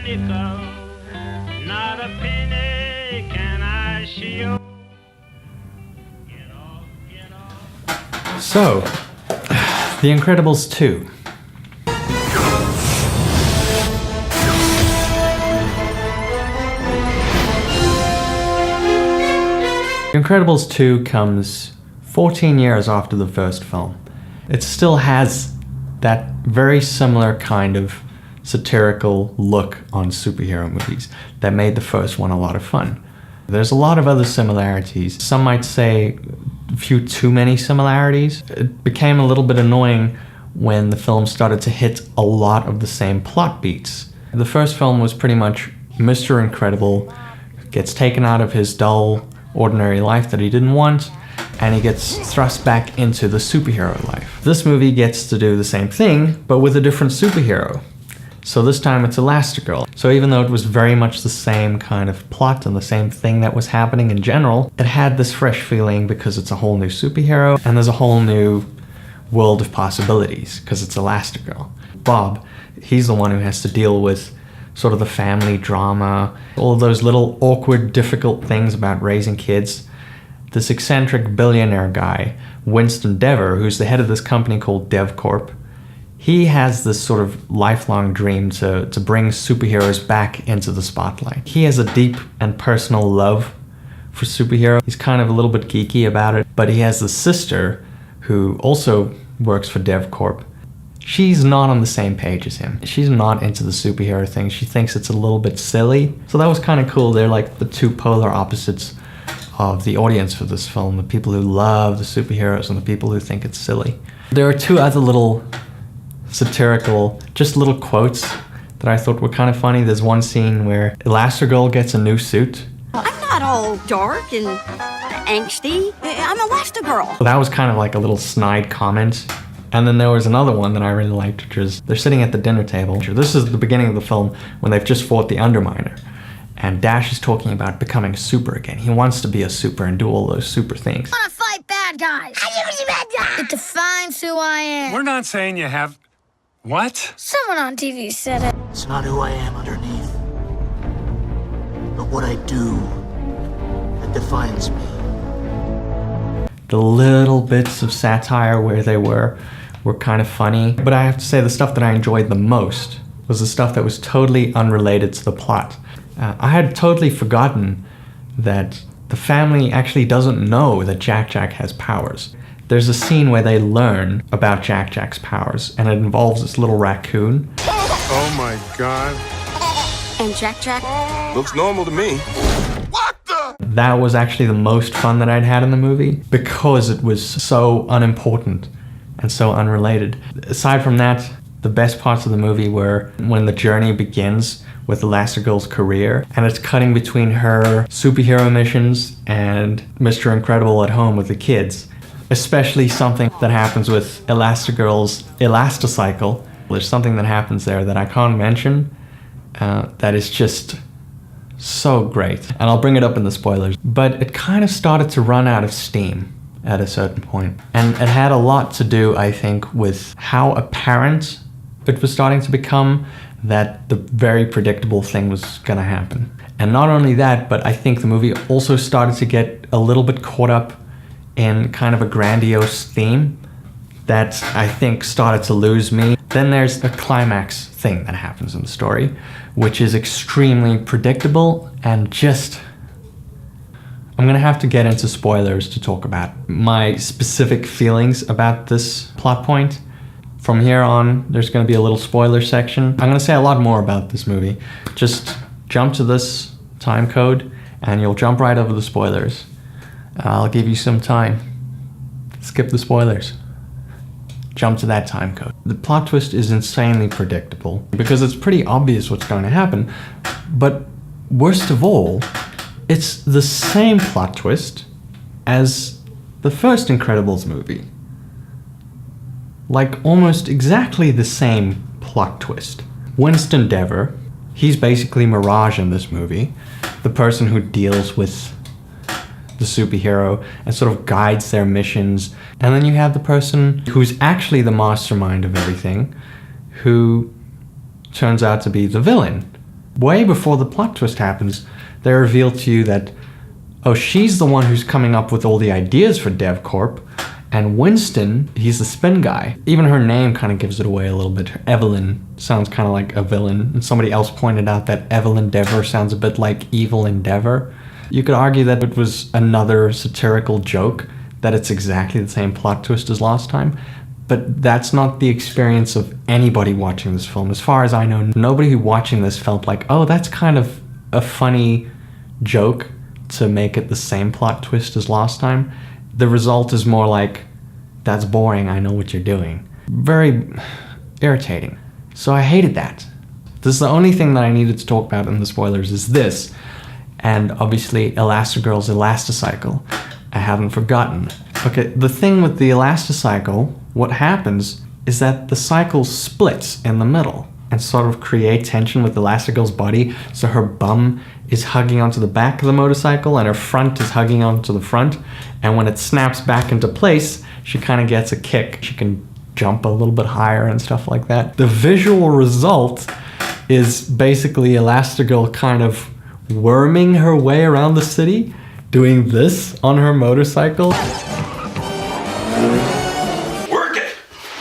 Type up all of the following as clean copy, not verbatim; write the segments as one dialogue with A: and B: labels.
A: nickel, not a penny can I show.
B: So, The Incredibles 2. The Incredibles 2 comes 14 years after the first film. It still has that very similar kind of satirical look on superhero movies that made the first one a lot of fun. There's a lot of other similarities. Some might say a few too many similarities. It became a little bit annoying when the film started to hit a lot of the same plot beats. The first film was pretty much Mr. Incredible gets taken out of his dull, ordinary life that he didn't want, and he gets thrust back into the superhero life. This movie gets to do the same thing, but with a different superhero. So this time it's Elastigirl. So even though it was very much the same kind of plot and the same thing that was happening in general, it had this fresh feeling because it's a whole new superhero and there's a whole new world of possibilities because it's Elastigirl. Bob, he's the one who has to deal with sort of the family drama, all of those little awkward, difficult things about raising kids. This eccentric billionaire guy, Winston Dever, who's the head of this company called DevCorp, he has this sort of lifelong dream to bring superheroes back into the spotlight. He has a deep and personal love for superheroes. He's kind of a little bit geeky about it, but he has a sister who also works for DevCorp. She's not on the same page as him. She's not into the superhero thing. She thinks it's a little bit silly. So that was kind of cool. They're like the two polar opposites of the audience for this film. The people who love the superheroes and the people who think it's silly. There are two other little satirical, just little quotes that I thought were kind of funny. There's one scene where Elastigirl gets a new suit.
C: I'm not all dark and angsty. I'm Elastigirl.
B: So that was kind of like a little snide comment. And then there was another one that I really liked, which is they're sitting at the dinner table. This is the beginning of the film when they've just fought the Underminer. And Dash is talking about becoming super again. He wants to be a super and do all those super things.
D: I want to fight bad guys. It defines who I am.
E: We're not saying you have... What?
D: Someone on TV said it.
F: It's not who I am underneath, but what I do that defines me.
B: The little bits of satire where they were kind of funny. But I have to say the stuff that I enjoyed the most was the stuff that was totally unrelated to the plot. I had totally forgotten that the family actually doesn't know that Jack-Jack has powers. There's a scene where they learn about Jack-Jack's powers, and it involves this little raccoon.
E: Oh my God.
C: And Jack-Jack?
G: Looks normal to me.
B: That was actually the most fun that I'd had in the movie because it was so unimportant and so unrelated. Aside from that, the best parts of the movie were when the journey begins with Elastigirl's career and it's cutting between her superhero missions and Mr. Incredible at home with the kids. Especially something that happens with Elastigirl's Elasticycle. There's something that happens there that I can't mention that is just so great. And I'll bring it up in the spoilers. But it kind of started to run out of steam at a certain point. And it had a lot to do, I think, with how apparent it was starting to become that the very predictable thing was gonna happen. And not only that, but I think the movie also started to get a little bit caught up in kind of a grandiose theme that I think started to lose me. Then there's a climax thing that happens in the story, which is extremely predictable and just... I'm gonna have to get into spoilers to talk about my specific feelings about this plot point. From here on, there's gonna be a little spoiler section. I'm gonna say a lot more about this movie. Just jump to this time code and you'll jump right over the spoilers. I'll give you some time. Skip the spoilers. Jump to that time code. The plot twist is insanely predictable because it's pretty obvious what's going to happen. But worst of all, it's the same plot twist as the first Incredibles movie. Like almost exactly the same plot twist. Winston Dever, he's basically Mirage in this movie, the person who deals with the superhero and sort of guides their missions. And then you have the person who's actually the mastermind of everything, who turns out to be the villain. way before the plot twist happens, they reveal to you that, oh, she's the one who's coming up with all the ideas for DevCorp, and Winston, he's the spin guy. Even her name kind of gives it away a little bit. Evelyn sounds kind of like a villain, and somebody else pointed out that Evelyn Dever sounds a bit like Evil Endeavor. You could argue that it was another satirical joke, that it's exactly the same plot twist as last time, but that's not the experience of anybody watching this film. As far as I know, nobody watching this felt like, oh, that's kind of a funny joke to make it the same plot twist as last time. The result is more like, that's boring, I know what you're doing. Very irritating. So I hated that. This is the only thing that I needed to talk about in the spoilers is this, and obviously Elastigirl's Elasticycle. I haven't forgotten. Okay, the thing with the Elasticycle, what happens is that the cycle splits in the middle and sort of create tension with Elastigirl's body, so her bum is hugging onto the back of the motorcycle and her front is hugging onto the front, and when it snaps back into place, she kind of gets a kick. She can jump a little bit higher and stuff like that. The visual result is basically Elastigirl kind of worming her way around the city, doing this on her motorcycle.
G: Work it!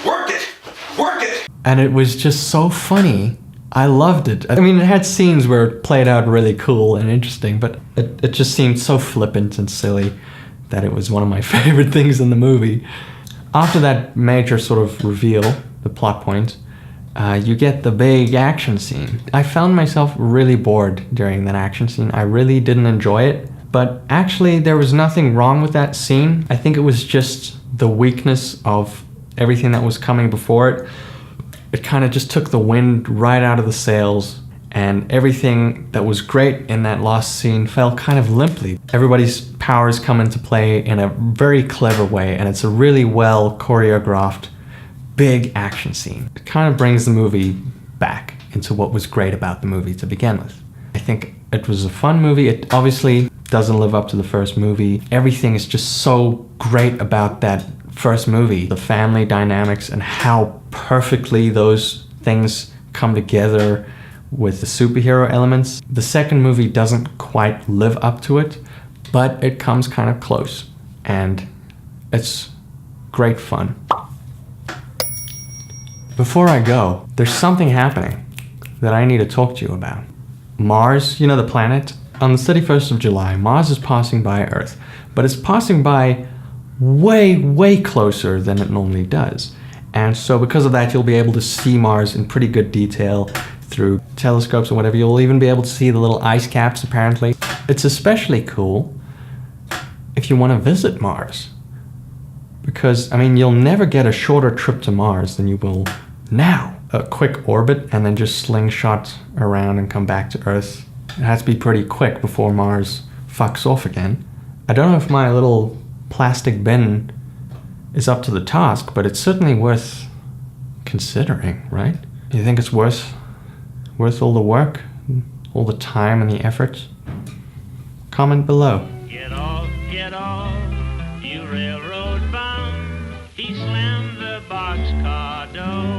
G: Work it! Work it!
B: And it was just so funny. I loved it. I mean, it had scenes where it played out really cool and interesting, but it just seemed so flippant and silly that it was one of my favorite things in the movie. After that major sort of reveal, the plot point, you get the big action scene. I found myself really bored during that action scene. I really didn't enjoy it, but actually there was nothing wrong with that scene. I think it was just the weakness of everything that was coming before it. It kind of just took the wind right out of the sails, and everything that was great in that last scene fell kind of limply. Everybody's powers come into play in a very clever way, and it's a really well choreographed big action scene. It kind of brings the movie back into what was great about the movie to begin with. I think it was a fun movie. It obviously doesn't live up to the first movie. Everything is just so great about that first movie. The family dynamics and how perfectly those things come together with the superhero elements. The second movie doesn't quite live up to it, but it comes kind of close, and it's great fun. Before I go, there's something happening that I need to talk to you about. Mars, you know, the planet, on the 31st of July, Mars is passing by Earth, but it's passing by way, way closer than it normally does. And so because of that, you'll be able to see Mars in pretty good detail through telescopes or whatever. You'll even be able to see the little ice caps, apparently. It's especially cool if you want to visit Mars. Because, I mean, you'll never get a shorter trip to Mars than you will now. A quick orbit and then just slingshot around and come back to Earth. It has to be pretty quick before Mars fucks off again. I don't know if my little plastic bin is up to the task, but it's certainly worth considering, right? You think it's worth all the work, all the time and the effort? Comment below.
A: Get off, you railroad bum. He slammed the boxcar door.